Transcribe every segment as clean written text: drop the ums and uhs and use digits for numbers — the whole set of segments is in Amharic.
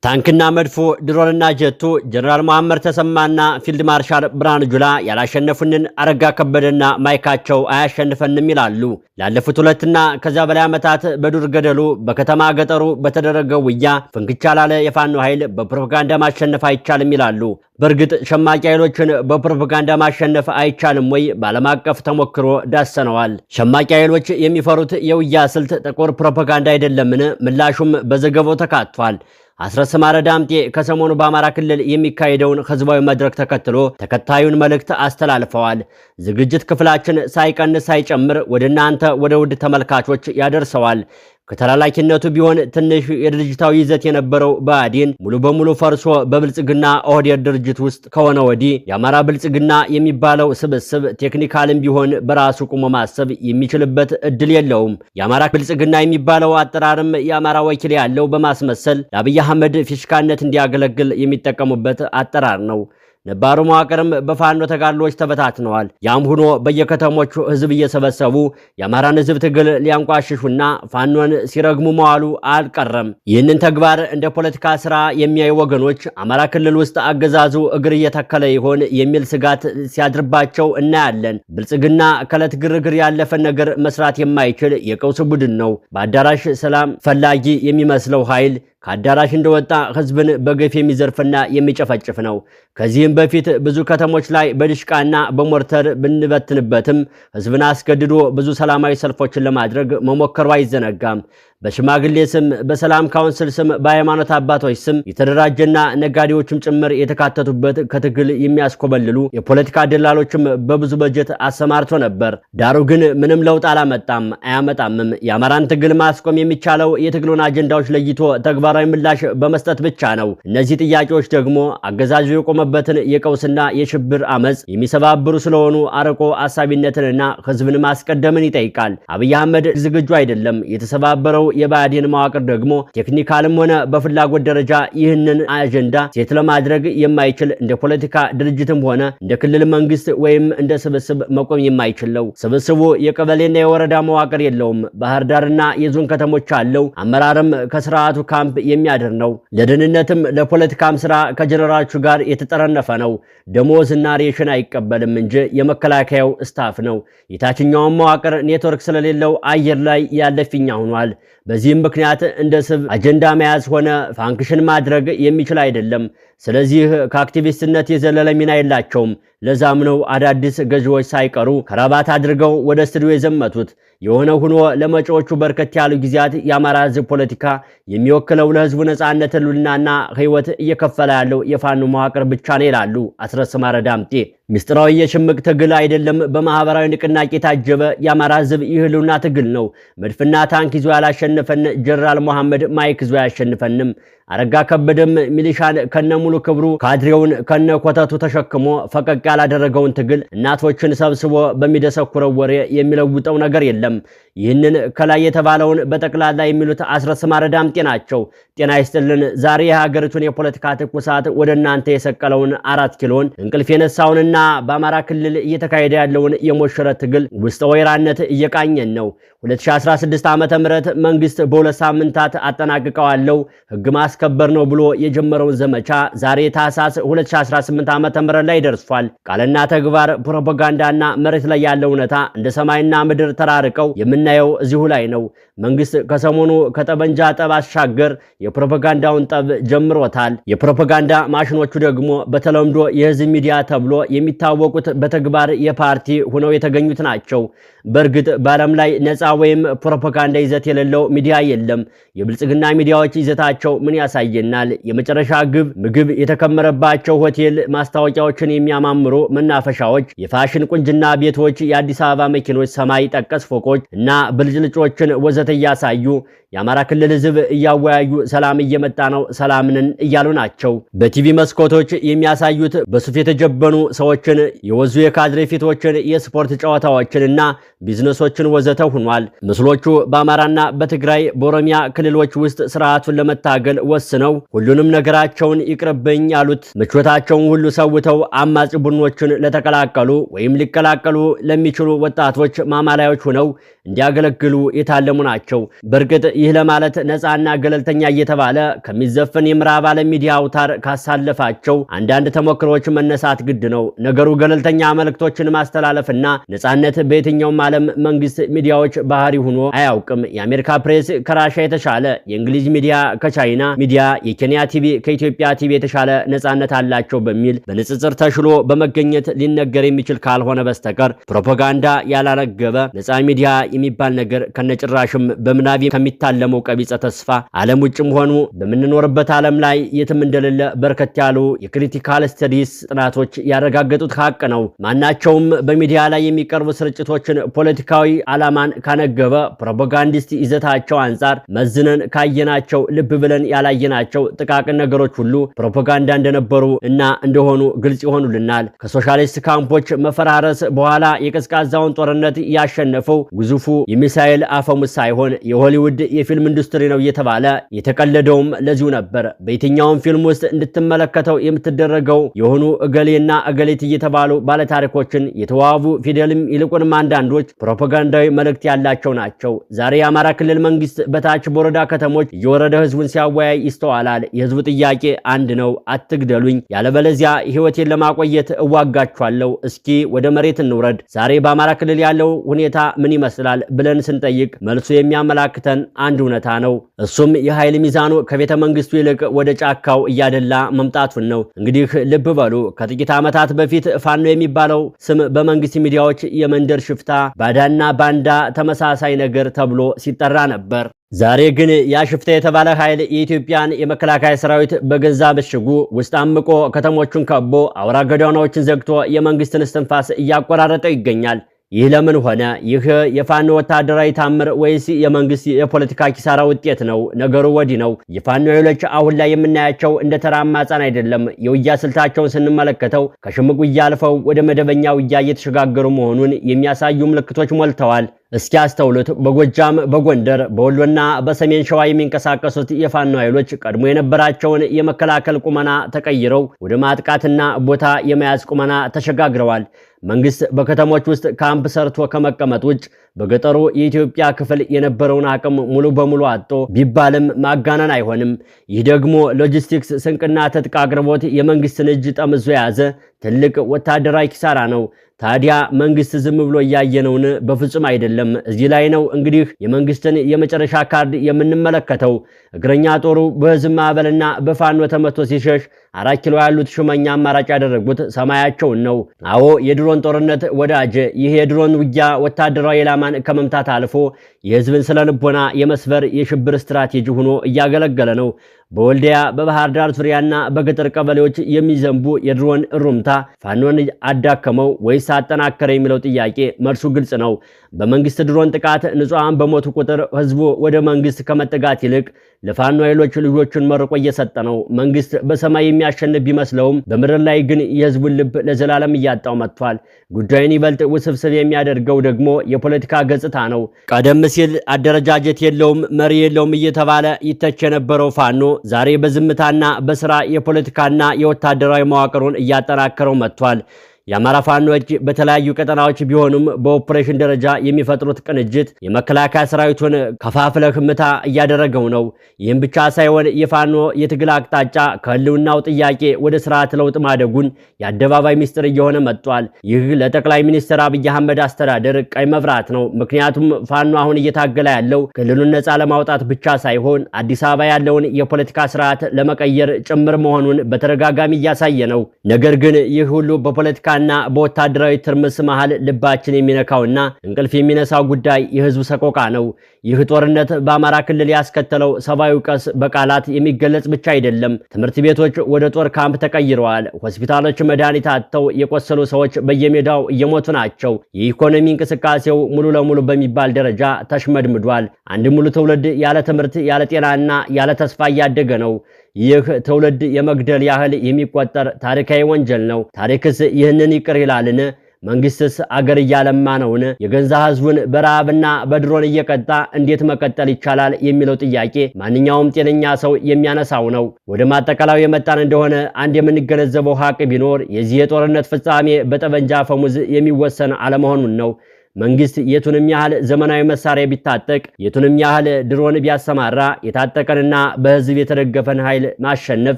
ታንክና መድፎ ድሮንና ጀቱ ጀነራል መሐመድ ተሰማና ፊልድ ማርሻል ብርሃኑ ጁላ ያላሸነፉንን አረጋ ከበደና ማይካቸው አያሸንፈንም ይላሉ። ላለፉት ሁለትና ከዛ በላይ ዓመታት በዱር ገደሉ በከተማ ገጠሩ በተደረገው ውጊያ ፍንክቻ ላለ የፋኖ ኃይል በፕሮፓጋንዳ ማሸነፍ አይቻልም ይላሉ። በእርግጥ ሸማቂ ኃይሎችን በፕሮፓጋንዳ ማሸነፍ አይቻልም ወይ? ባለም አቀፍ ተሞክሮ ዳሰነዋል። ሸማቂ ኃይሎች የሚፈሩት የውጊያ ስልት ጥቁር ፕሮፓጋንዳ አይደለምን? ምላሹም በዘገባው ተካቷል። አስረስ ማረ ዳምጤ ከሰሞኑ በአማራ ክልል የሚካሄደውን ህዝባዊ መድረክ ተከትሎ ተከታዩን መልእክት አስተላልፈዋል። ዝግጅት ክፍላችን ሳይቀንስ ሳይጨምር ወደ እናንተ ወደ ውድ ተመልካቾች ያደርሰዋል። ከተላላኪነቱ ቢሆን ትንሽ የድርጅታዊ ይዘት የነበረው ብአዴን ሙሉ በሙሉ ፈርሶ በብልጽግና ኦህዴድ ድርጅት ውስጥ ከሆነ ወዲህ የአማራ ብልጽግና የሚባለው ስብስብ ቴክኒካልም ቢሆን በራሱ ቁሞ ማሰብ የሚችልበት እድል የለውም። የአማራ ብልጽግና የሚባለው አጠራርም የአማራ ወኪል ያለው በማስመሰል ለአብይ አህመድ ፊሽካነት እንዲያገለግል የሚጠቀሙበት አጠራር ነው። ነባሩ መዋቅርም በፋኖ ተጋድሎች ተበታትነዋል። ያም ሆኖ በየከተሞቹ ህዝብ እየሰበሰቡ የአማራን ህዝብ ትግል ሊያንቋሽሹና ፋኖን ሲረግሙ መዋሉ አልቀረም። ይህንን ተግባር እንደ ፖለቲካ ስራ የሚያዩ ወገኖች አማራ ክልል ውስጥ አገዛዙ እግር እየተከለ ይሆን የሚል ስጋት ሲያድርባቸው እናያለን። ብልጽግና ከዕለት ግርግር ያለፈን ነገር መስራት የማይችል የቀውስ ቡድን ነው። በአዳራሽ ሰላም ፈላጊ የሚመስለው ኃይል ከአዳራሽ እንደወጣ ህዝብን በገፍ የሚዘርፍና የሚጨፈጭፍ ነው። ከዚህም በፊት ብዙ ከተሞች ላይ በድሽቃና በሞርተር ብንበትንበትም ህዝብን አስገድዶ ብዙ ሰላማዊ ሰልፎችን ለማድረግ መሞከሩ አይዘነጋም። በሽማግሌ ስም፣ በሰላም ካውንስል ስም፣ በሃይማኖት አባቶች ስም የተደራጀና ነጋዴዎችም ጭምር የተካተቱበት ከትግል የሚያስኮበልሉ የፖለቲካ ደላሎችም በብዙ በጀት አሰማርቶ ነበር። ዳሩ ግን ምንም ለውጥ አላመጣም፣ አያመጣምም። የአማራን ትግል ማስቆም የሚቻለው የትግሉን አጀንዳዎች ለይቶ ተግባራዊ ምላሽ በመስጠት ብቻ ነው። እነዚህ ጥያቄዎች ደግሞ አገዛዙ የቆመበትን የቀውስና የሽብር አመፅ የሚሰባብሩ ስለሆኑ አርቆ አሳቢነትንና ህዝብን ማስቀደምን ይጠይቃል። አብይ አህመድ ዝግጁ አይደለም። የተሰባበረው የብአዴን መዋቅር ደግሞ ቴክኒካልም ሆነ በፍላጎት ደረጃ ይህንን አጀንዳ ሴት ለማድረግ የማይችል እንደ ፖለቲካ ድርጅትም ሆነ እንደ ክልል መንግስት ወይም እንደ ስብስብ መቆም የማይችል ነው። ስብስቡ የቀበሌና የወረዳ መዋቅር የለውም። ባህር ዳርና የዞን ከተሞች አለው። አመራርም ከስርዓቱ ካምፕ የሚያድር ነው። ለደህንነትም ለፖለቲካም ስራ ከጀነራሎቹ ጋር የተጠረነፈ ነው። ደሞዝና ሬሽን አይቀበልም እንጂ የመከላከያው ስታፍ ነው። የታችኛውን መዋቅር ኔትወርክ ስለሌለው አየር ላይ ያለ ፊኛ ሆኗል። በዚህም ምክንያት እንደ ስብ አጀንዳ መያዝ ሆነ ፋንክሽን ማድረግ የሚችል አይደለም። ስለዚህ ከአክቲቪስትነት የዘለለ ሚና የላቸውም። ለዛም ነው አዳዲስ ገዢዎች ሳይቀሩ ከራባት አድርገው ወደ ስቱዲዮ የዘመቱት። የሆነ ሆኖ ለመጪዎቹ በርከት ያሉ ጊዜያት የአማራ ህዝብ ፖለቲካ የሚወክለው ለህዝቡ ነጻነት ህልውናና ህይወት እየከፈለ ያለው የፋኖ መዋቅር ብቻ ነው ይላሉ አስረስ ማረ ዳምጤ። ምስጢራዊ የሽምቅ ትግል አይደለም፣ በማህበራዊ ንቅናቄ የታጀበ የአማራ ህዝብ የህልውና ትግል ነው። መድፍና ታንክ ይዞ ያላሸነፈን ጀነራል መሐመድ ማይክ ይዞ አያሸንፈንም። አረጋ ከበደም ሚሊሻን ከነሙሉ ክብሩ ካድሬውን ከነ ኮተቱ ተሸክሞ ፈቀቅ ያላደረገውን ትግል እናቶችን ሰብስቦ በሚደሰኩረው ወሬ የሚለውጠው ነገር የለም። ይህንን ከላይ የተባለውን በጠቅላላ የሚሉት አስረስ ማረ ዳምጤ ናቸው። ጤና ይስጥልን። ዛሬ የሀገሪቱን የፖለቲካ ትኩሳት ወደ እናንተ የሰቀለውን 4 ኪሎን እንቅልፍ የነሳውንና በአማራ ክልል እየተካሄደ ያለውን የሞሽረት ትግል ውስጥ ወይራነት እየቃኘን ነው። 2016 ዓመተ ምህረት መንግስት በ2 ሳምንታት አጠናቅቀዋለሁ ህግ ማስከበር ነው ብሎ የጀመረውን ዘመቻ ዛሬ ታህሳስ 2018 ዓመተ ምህረት ላይ ደርሷል። ቃልና ተግባር፣ ፕሮፓጋንዳና መሬት ላይ ያለው እውነታ እንደ ሰማይና ምድር ተራርቀው የምናየው እዚሁ ላይ ነው። መንግስት ከሰሞኑ ከጠበንጃ ጠብ አሻገር የፕሮፓጋንዳውን ጠብ ጀምሮታል። የፕሮፓጋንዳ ማሽኖቹ ደግሞ በተለምዶ የህዝብ ሚዲያ ተብሎ የሚታወቁት በተግባር የፓርቲ ሆነው የተገኙት ናቸው። በእርግጥ በዓለም ላይ ነፃ ወይም ፕሮፓጋንዳ ይዘት የሌለው ሚዲያ የለም። የብልጽግና ሚዲያዎች ይዘታቸው ምን ያሳየናል? የመጨረሻ ግብ ምግብ የተከመረባቸው ሆቴል ማስታወቂያዎችን የሚያማምሩ መናፈሻዎች፣ የፋሽን ቁንጅና ቤቶች፣ የአዲስ አበባ መኪኖች፣ ሰማይ ጠቀስ ፎቆች እና ብልጭልጮችን ወዘተ እያሳዩ የአማራ ክልል ህዝብ እያወያዩ ሰላም እየመጣ ነው፣ ሰላምንን እያሉ ናቸው። በቲቪ መስኮቶች የሚያሳዩት በሱፍ የተጀበኑ ሰዎችን፣ የወዙ የካድሬ ፊቶችን፣ የስፖርት ጨዋታዎችንና ቢዝነሶችን ወዘተ ሆኗል። ምስሎቹ በአማራና በትግራይ በኦሮሚያ ክልሎች ውስጥ ስርዓቱን ለመታገል ወስነው ሁሉንም ነገራቸውን ይቅርብኝ ያሉት ምቾታቸውን ሁሉ ሰውተው አማጺ ቡድኖችን ለተቀላቀሉ ወይም ሊቀላቀሉ ለሚችሉ ወጣቶች ማማላዮች ሆነው እንዲያገለግሉ የታለሙ ናቸው። በእርግጥ ይህ ለማለት ነፃና ገለልተኛ እየተባለ ከሚዘፈን የምዕራብ ዓለም ሚዲያ አውታር ካሳለፋቸው አንዳንድ ተሞክሮዎች መነሳት ግድ ነው። ነገሩ ገለልተኛ መልእክቶችን ማስተላለፍና ነፃነት በየትኛውም ዓለም መንግስት ሚዲያዎች ባህሪ ሆኖ አያውቅም። የአሜሪካ ፕሬስ ከራሻ የተሻለ፣ የእንግሊዝ ሚዲያ ከቻይና ሚዲያ፣ የኬንያ ቲቪ ከኢትዮጵያ ቲቪ የተሻለ ነፃነት አላቸው በሚል በንጽጽር ተሽሎ በመገኘት ሊነገር የሚችል ካልሆነ በስተቀር ፕሮፓጋንዳ ያላነገበ ነፃ ሚዲያ የሚባል ነገር ከነጭራሽም በምናብ ከሚታለመው ቀቢጸ ተስፋ ዓለም ውጭም ሆኑ በምንኖርበት ዓለም ላይ የትም እንደሌለ በርከት ያሉ የክሪቲካል ስተዲስ ጥናቶች ያረጋገጡት ሀቅ ነው። ማናቸውም በሚዲያ ላይ የሚቀርቡ ስርጭቶችን ፖለቲካዊ ዓላማን ካነገበ ፕሮፓጋንዲስት ይዘታቸው አንጻር መዝነን ካየናቸው ልብ ብለን ያላየናቸው ጥቃቅን ነገሮች ሁሉ ፕሮፓጋንዳ እንደነበሩ እና እንደሆኑ ግልጽ ይሆኑልናል። ከሶሻሊስት ካምፖች መፈራረስ በኋላ የቀዝቃዛውን ጦርነት ያሸነፈው ግዙፉ የሚሳኤል አፈሙዝ ሳይሆን የሆሊውድ የፊልም ኢንዱስትሪ ነው እየተባለ የተቀለደውም ለዚሁ ነበር። በየትኛውም ፊልም ውስጥ እንድትመለከተው የምትደረገው የሆኑ እገሌና እገሌት እየተባሉ ባለታሪኮችን የተዋቡ ፊደልም ይልቁንም አንዳንዶች ፕሮፓጋንዳዊ መልእክት ያላቸው ናቸው። ዛሬ የአማራ ክልል መንግስት በታች በወረዳ ከተሞች እየወረደ ህዝቡን ሲያወያይ ይስተዋላል። የህዝቡ ጥያቄ አንድ ነው፣ አትግደሉኝ፣ ያለበለዚያ ህይወቴን ለማቆየት እዋጋችኋለሁ። እስኪ ወደ መሬት እንውረድ። ዛሬ በአማራ ክልል ያለው ሁኔታ ምን ይመስላል ብለን ስንጠይቅ መልሱ የሚያመላክተን አንድ እውነታ ነው። እሱም የኃይል ሚዛኑ ከቤተ መንግስቱ ይልቅ ወደ ጫካው እያደላ መምጣቱን ነው። እንግዲህ ልብ በሉ፣ ከጥቂት ዓመታት በፊት ፋኖ የሚባለው ስም በመንግስት ሚዲያዎች የመንደር ሽፍታ፣ ባዳና ባንዳ ተመሳሳይ ነገር ተብሎ ሲጠራ ነበር። ዛሬ ግን ያ ሽፍታ የተባለ ኃይል የኢትዮጵያን የመከላከያ ሰራዊት በገዛ ምሽጉ ውስጥ አምቆ ከተሞቹን ከቦ አውራ ጎዳናዎችን ዘግቶ የመንግስትን እስትንፋስ እያቆራረጠው ይገኛል። ይህ ለምን ሆነ? ይህ የፋኖ ወታደራዊ ታምር ወይስ የመንግስት የፖለቲካ ኪሳራ ውጤት ነው? ነገሩ ወዲህ ነው። የፋኖ ኃይሎች አሁን ላይ የምናያቸው እንደ ተራ አማጻን አይደለም። የውጊያ ስልታቸውን ስንመለከተው ከሽምቅ ውጊያ አልፈው ወደ መደበኛ ውጊያ እየተሸጋገሩ መሆኑን የሚያሳዩ ምልክቶች ሞልተዋል። እስኪ አስተውሉት። በጎጃም፣ በጎንደር፣ በወሎና በሰሜን ሸዋ የሚንቀሳቀሱት የፋኖ ኃይሎች ቀድሞ የነበራቸውን የመከላከል ቁመና ተቀይረው ወደ ማጥቃትና ቦታ የመያዝ ቁመና ተሸጋግረዋል። መንግስት በከተሞች ውስጥ ካምፕ ሰርቶ ከመቀመጥ ውጭ በገጠሩ የኢትዮጵያ ክፍል የነበረውን አቅም ሙሉ በሙሉ አጥቶ ቢባልም ማጋነን አይሆንም። ይህ ደግሞ ሎጂስቲክስ፣ ስንቅና ትጥቅ አቅርቦት የመንግስትን እጅ ጠምዞ የያዘ ትልቅ ወታደራዊ ኪሳራ ነው። ታዲያ መንግስት ዝም ብሎ እያየነውን? በፍጹም አይደለም። እዚህ ላይ ነው እንግዲህ የመንግስትን የመጨረሻ ካርድ የምንመለከተው። እግረኛ ጦሩ በህዝብ ማዕበልና በፋኖ ተመቶ ሲሸሽ 4 ኪሎ ያሉት ሹመኛ አማራጭ ያደረጉት ሰማያቸውን ነው። አዎ የድሮን ጦርነት ወዳጅ። ይህ የድሮን ውጊያ ወታደራዊ ኢላማን ከመምታት አልፎ የህዝብን ስለልቦና የመስበር የሽብር ስትራቴጂ ሆኖ እያገለገለ ነው። በወልዲያ በባህር ዳር ዙሪያና በገጠር ቀበሌዎች የሚዘንቡ የድሮን እሩምታ ፋኖን አዳከመው ወይስ አጠናከረ የሚለው ጥያቄ መልሱ ግልጽ ነው። በመንግስት ድሮን ጥቃት ንጹሃን በሞቱ ቁጥር ህዝቡ ወደ መንግስት ከመጠጋት ይልቅ ለፋኖ ኃይሎች ልጆቹን መርቆ እየሰጠ ነው። መንግስት በሰማይ የሚያሸንፍ ቢመስለውም በምድር ላይ ግን የህዝቡን ልብ ለዘላለም እያጣው መጥቷል። ጉዳዩን ይበልጥ ውስብስብ የሚያደርገው ደግሞ የፖለቲካ ገጽታ ነው። ቀደም ሲል አደረጃጀት የለውም መሪ የለውም እየተባለ ይተች የነበረው ፋኖ ዛሬ በዝምታና በስራ የፖለቲካና የወታደራዊ መዋቅሩን እያጠናከረው መጥቷል። የአማራ ፋኖች በተለያዩ ቀጠናዎች ቢሆኑም በኦፕሬሽን ደረጃ የሚፈጥሩት ቅንጅት የመከላከያ ሰራዊቱን ከፋፍለህ ምታ እያደረገው ነው። ይህም ብቻ ሳይሆን የፋኖ የትግል አቅጣጫ ከህልውናው ጥያቄ ወደ ስርዓት ለውጥ ማደጉን የአደባባይ ሚስጥር እየሆነ መጥቷል። ይህ ለጠቅላይ ሚኒስትር አብይ አህመድ አስተዳደር ቀይ መብራት ነው። ምክንያቱም ፋኖ አሁን እየታገለ ያለው ክልሉን ነፃ ለማውጣት ብቻ ሳይሆን አዲስ አበባ ያለውን የፖለቲካ ስርዓት ለመቀየር ጭምር መሆኑን በተደጋጋሚ እያሳየ ነው። ነገር ግን ይህ ሁሉ በፖለቲካ እና በወታደራዊ ትርምስ መሃል ልባችን የሚነካውና እንቅልፍ የሚነሳው ጉዳይ የህዝቡ ሰቆቃ ነው። ይህ ጦርነት በአማራ ክልል ያስከተለው ሰብአዊ ቀውስ በቃላት የሚገለጽ ብቻ አይደለም። ትምህርት ቤቶች ወደ ጦር ካምፕ ተቀይረዋል። ሆስፒታሎች መድኃኒት አጥተው የቆሰሉ ሰዎች በየሜዳው እየሞቱ ናቸው። የኢኮኖሚ እንቅስቃሴው ሙሉ ለሙሉ በሚባል ደረጃ ተሽመድምዷል። አንድ ሙሉ ትውልድ ያለ ትምህርት፣ ያለ ጤናና ያለ ተስፋ እያደገ ነው። ይህ ትውልድ የመግደል ያህል የሚቆጠር ታሪካዊ ወንጀል ነው። ታሪክስ ይህንን ይቅር ይላልን? መንግስትስ አገር እያለማ ነውን? የገንዛ ህዝቡን በረሃብና በድሮን እየቀጣ እንዴት መቀጠል ይቻላል የሚለው ጥያቄ ማንኛውም ጤነኛ ሰው የሚያነሳው ነው። ወደ ማጠቃለያው የመጣን እንደሆነ አንድ የምንገነዘበው ሀቅ ቢኖር የዚህ የጦርነት ፍጻሜ በጠመንጃ አፈሙዝ የሚወሰን አለመሆኑን ነው። መንግስት የቱንም ያህል ዘመናዊ መሳሪያ ቢታጠቅ የቱንም ያህል ድሮን ቢያሰማራ የታጠቀንና በህዝብ የተደገፈን ኃይል ማሸነፍ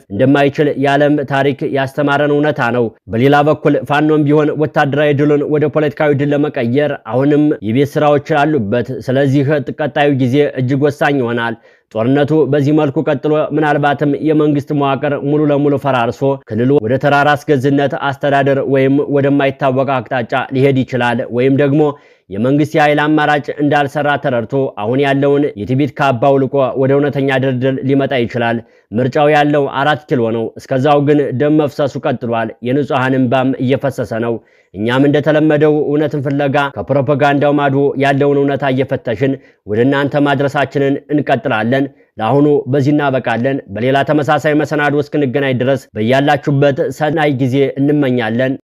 እንደማይችል የዓለም ታሪክ ያስተማረን እውነታ ነው። በሌላ በኩል ፋኖም ቢሆን ወታደራዊ ድሉን ወደ ፖለቲካዊ ድል ለመቀየር አሁንም የቤት ስራዎች አሉበት። ስለዚህ ቀጣዩ ጊዜ እጅግ ወሳኝ ይሆናል። ጦርነቱ በዚህ መልኩ ቀጥሎ ምናልባትም የመንግስት መዋቅር ሙሉ ለሙሉ ፈራርሶ ክልሉ ወደ ተራራ አስገዝነት አስተዳደር ወይም ወደማይታወቅ አቅጣጫ ሊሄድ ይችላል። ወይም ደግሞ የመንግስት የኃይል አማራጭ እንዳልሰራ ተረድቶ አሁን ያለውን የትዕቢት ካባ አውልቆ ወደ እውነተኛ ድርድር ሊመጣ ይችላል። ምርጫው ያለው 4 ኪሎ ነው። እስከዛው ግን ደም መፍሰሱ ቀጥሏል። የንጹሃን እንባም እየፈሰሰ ነው። እኛም እንደተለመደው እውነትን ፍለጋ ከፕሮፓጋንዳው ማዶ ያለውን እውነታ እየፈተሽን ወደ እናንተ ማድረሳችንን እንቀጥላለን። ለአሁኑ በዚህ እናበቃለን። በሌላ ተመሳሳይ መሰናዶ እስክንገናኝ ድረስ በያላችሁበት ሰናይ ጊዜ እንመኛለን።